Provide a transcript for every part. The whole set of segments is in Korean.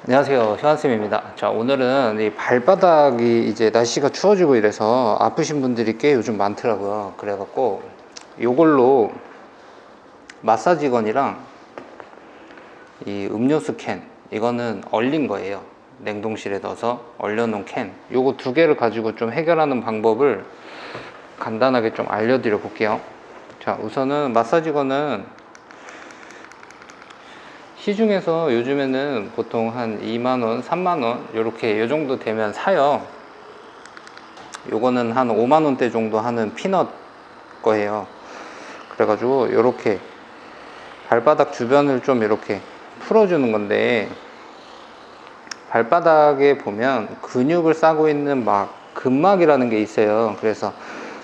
안녕하세요, 효한쌤입니다. 자, 오늘은 이 발바닥이 이제 날씨가 추워지고 이래서 아프신 분들이 꽤 요즘 많더라고요. 그래갖고 요걸로 마사지건이랑 이 음료수 캔, 이거는 얼린 거예요. 냉동실에 넣어서 얼려놓은 캔, 요거 두 개를 가지고 좀 해결하는 방법을 간단하게 좀 알려드려 볼게요. 자, 우선은 마사지건은 시중에서 요즘에는 보통 한 2만원, 3만원 요렇게 요 정도 되면 사요. 요거는 한 5만원대 정도 하는 피넛 거예요. 그래가지고 요렇게 발바닥 주변을 좀 이렇게 풀어주는 건데, 발바닥에 보면 근육을 싸고 있는 근막이라는 게 있어요. 그래서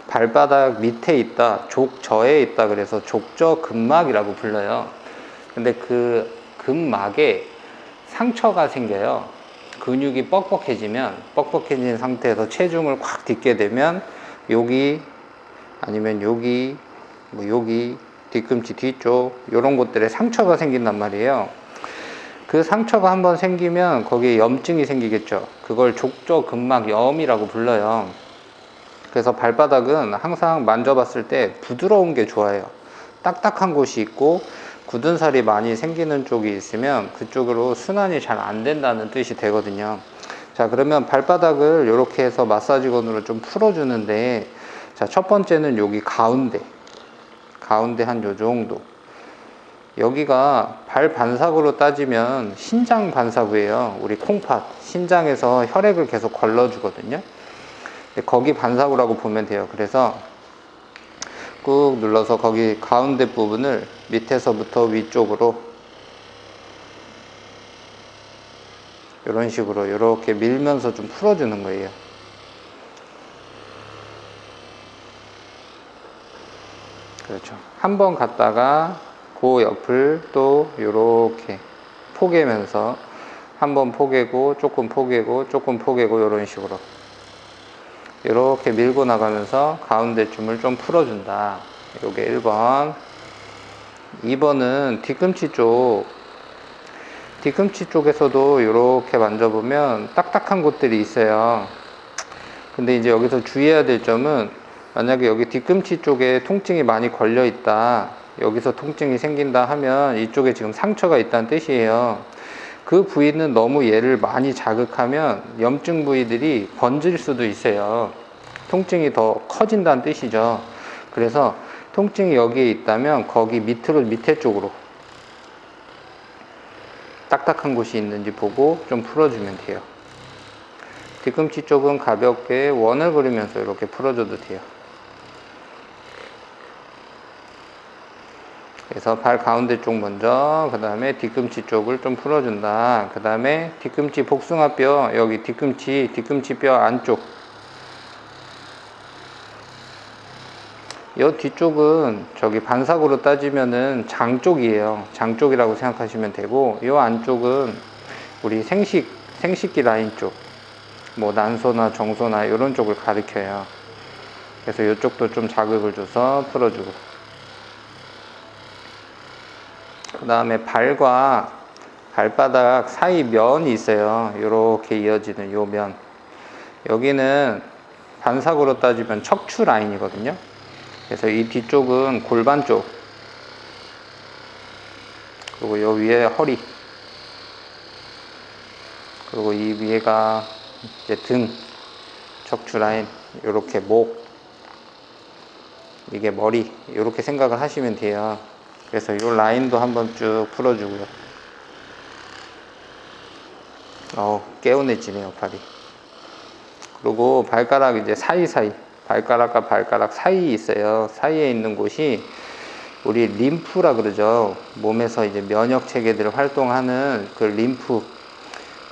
발바닥 밑에 있다, 족저에 있다, 그래서 족저 근막이라고 불러요. 근데 그 근막에 상처가 생겨요. 근육이 뻑뻑해진 상태에서 체중을 콱 딛게 되면 여기 아니면 여기 여기 뒤꿈치 뒤쪽 이런 곳들에 상처가 생긴단 말이에요. 그 상처가 한번 생기면 거기에 염증이 생기겠죠. 그걸 족저근막염이라고 불러요. 그래서 발바닥은 항상 만져봤을 때 부드러운 게 좋아요. 딱딱한 곳이 있고 굳은 살이 많이 생기는 쪽이 있으면 그쪽으로 순환이 잘 안 된다는 뜻이 되거든요. 자, 그러면 발바닥을 이렇게 해서 마사지건으로 좀 풀어주는데, 자, 첫 번째는 여기 가운데 한 요 정도, 여기가 발 반사구로 따지면 신장 반사구예요. 우리 콩팥, 신장에서 혈액을 계속 걸러주거든요. 거기 반사구라고 보면 돼요. 그래서 꾹 눌러서 거기 가운데 부분을 밑에서부터 위쪽으로 이런 식으로 이렇게 밀면서 좀 풀어주는 거예요. 그렇죠. 한번 갔다가 그 옆을 또 이렇게 포개면서 한번 포개고 조금 포개고 조금 포개고 이런 식으로 이렇게 밀고 나가면서 가운데 줌을 좀 풀어준다. 요게 1번. 2번은 뒤꿈치 쪽에서도 이렇게 만져보면 딱딱한 곳들이 있어요. 근데 이제 여기서 주의해야 될 점은, 만약에 여기 뒤꿈치 쪽에 통증이 많이 걸려 있다, 여기서 통증이 생긴다 하면 이쪽에 지금 상처가 있다는 뜻이에요. 그 부위는 너무 얘를 많이 자극하면 염증 부위들이 번질 수도 있어요. 통증이 더 커진다는 뜻이죠. 그래서 통증이 여기에 있다면 거기 밑에 쪽으로 딱딱한 곳이 있는지 보고 좀 풀어주면 돼요. 뒤꿈치 쪽은 가볍게 원을 그리면서 이렇게 풀어줘도 돼요. 그래서 발 가운데 쪽 먼저, 그 다음에 뒤꿈치 쪽을 좀 풀어준다. 그 다음에 뒤꿈치 복숭아뼈, 여기 뒤꿈치뼈 안쪽, 이 뒤쪽은 저기 반사구로 따지면은 장 쪽이에요. 장 쪽이라고 생각하시면 되고, 이 안쪽은 우리 생식기 라인 쪽, 뭐 난소나 정소나 이런 쪽을 가리켜요. 그래서 이쪽도 좀 자극을 줘서 풀어주고, 그 다음에 발과 발바닥 사이 면이 있어요. 이렇게 이어지는 요 면, 여기는 반사구로 따지면 척추 라인이거든요. 그래서 이 뒤쪽은 골반 쪽, 그리고 요 위에 허리, 그리고 이 위에가 이제 등, 척추 라인, 요렇게 목, 이게 머리, 요렇게 생각을 하시면 돼요. 그래서 요 라인도 한번 쭉 풀어주고요. 개운해지네요, 발이. 그리고 발가락 이제 발가락과 발가락 사이에 있어요. 사이에 있는 곳이 우리 림프라 그러죠. 몸에서 이제 면역 체계들을 활동하는 그 림프,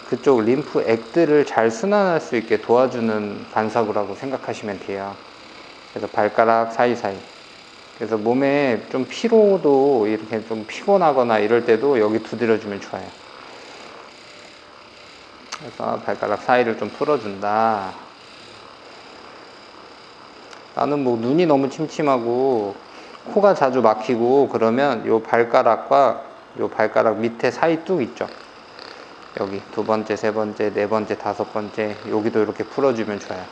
그쪽 림프액들을 잘 순환할 수 있게 도와주는 반사구라고 생각하시면 돼요. 그래서 발가락 사이사이. 그래서 몸에 좀 피로도, 이렇게 좀 피곤하거나 이럴 때도 여기 두드려주면 좋아요. 그래서 발가락 사이를 좀 풀어준다. 나는 뭐 눈이 너무 침침하고 코가 자주 막히고 그러면 요 발가락과 요 발가락 밑에 사이 뚝 있죠. 여기 두 번째, 세 번째, 네 번째, 다섯 번째, 여기도 이렇게 풀어주면 좋아요.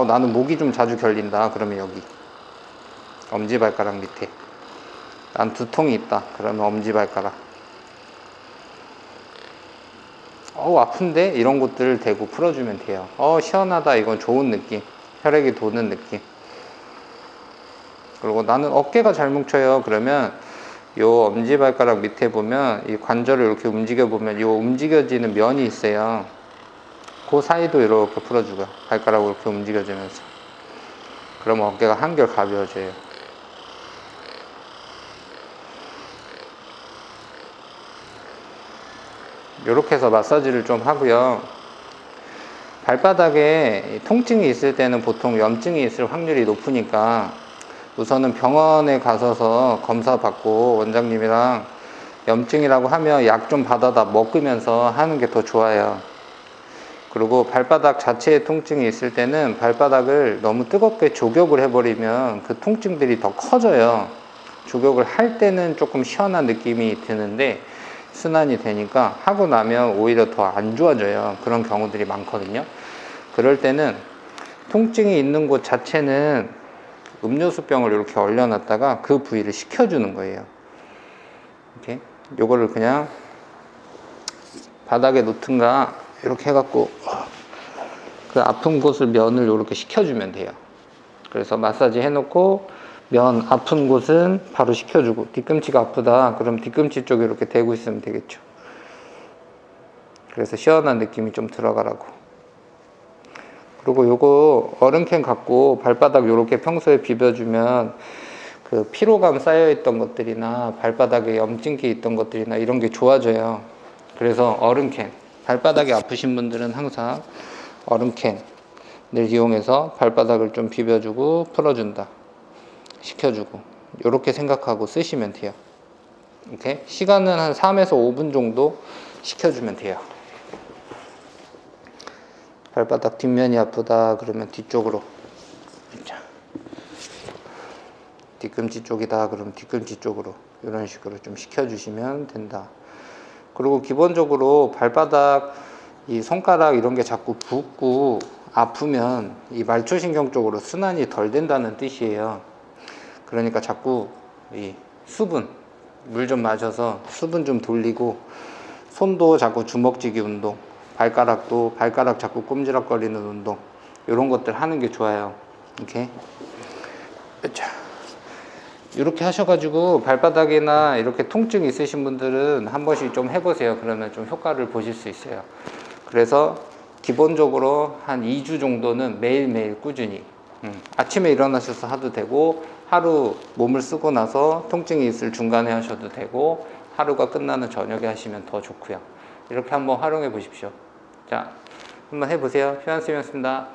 나는 목이 좀 자주 결린다. 그러면 여기 엄지발가락 밑에. 난 두통이 있다. 그러면 엄지발가락. 아픈데? 이런 곳들을 대고 풀어주면 돼요. 시원하다. 이건 좋은 느낌. 혈액이 도는 느낌. 그리고 나는 어깨가 잘 뭉쳐요. 그러면 요 엄지발가락 밑에 보면 이 관절을 이렇게 움직여 보면 요 움직여지는 면이 있어요. 그 사이도 이렇게 풀어주고요. 발가락을 이렇게 움직여주면서. 그러면 어깨가 한결 가벼워져요. 이렇게 해서 마사지를 좀 하고요. 발바닥에 통증이 있을 때는 보통 염증이 있을 확률이 높으니까 우선은 병원에 가셔서 검사 받고 원장님이랑 염증이라고 하면 약 좀 받아다 먹으면서 하는 게 더 좋아요. 그리고 발바닥 자체에 통증이 있을 때는 발바닥을 너무 뜨겁게 조격을 해버리면 그 통증들이 더 커져요. 조격을 할 때는 조금 시원한 느낌이 드는데 순환이 되니까 하고 나면 오히려 더 안 좋아져요. 그런 경우들이 많거든요. 그럴 때는 통증이 있는 곳 자체는 음료수병을 이렇게 얼려놨다가 그 부위를 식혀주는 거예요. 이렇게 요거를 그냥 바닥에 놓든가 이렇게 해갖고 그 아픈 곳을 면을 이렇게 식혀주면 돼요. 그래서 마사지 해놓고 면 아픈 곳은 바로 식혀주고, 뒤꿈치가 아프다 그럼 뒤꿈치 쪽에 이렇게 대고 있으면 되겠죠. 그래서 시원한 느낌이 좀 들어가라고. 그리고 요거 얼음캔 갖고 발바닥 요렇게 평소에 비벼주면 그 피로감 쌓여있던 것들이나 발바닥에 염증기 있던 것들이나 이런 게 좋아져요. 그래서 얼음캔, 발바닥이 아프신 분들은 항상 얼음캔을 이용해서 발바닥을 좀 비벼주고 풀어준다, 식혀주고, 이렇게 생각하고 쓰시면 돼요. 이렇게 시간은 한 3에서 5분 정도 식혀주면 돼요. 발바닥 뒷면이 아프다 그러면 뒤쪽으로, 뒤꿈치 쪽이다 그러면 뒤꿈치 쪽으로, 이런 식으로 좀 식혀주시면 된다. 그리고 기본적으로 발바닥 이 손가락 이런 게 자꾸 붓고 아프면 이 말초신경 쪽으로 순환이 덜 된다는 뜻이에요. 그러니까 자꾸 이 수분, 물 좀 마셔서 수분 좀 돌리고, 손도 자꾸 주먹쥐기 운동, 발가락도 발가락 자꾸 꼼지락거리는 운동, 이런 것들 하는 게 좋아요. 이렇게 이렇게 하셔가지고 발바닥이나 이렇게 통증 있으신 분들은 한 번씩 좀 해보세요. 그러면 좀 효과를 보실 수 있어요. 그래서 기본적으로 한 2주 정도는 매일매일 꾸준히 아침에 일어나셔서 하도 되고, 하루 몸을 쓰고 나서 통증이 있을 중간에 하셔도 되고, 하루가 끝나는 저녁에 하시면 더 좋고요. 이렇게 한번 활용해 보십시오. 자, 한번 해보세요. 효한쌤이었습니다.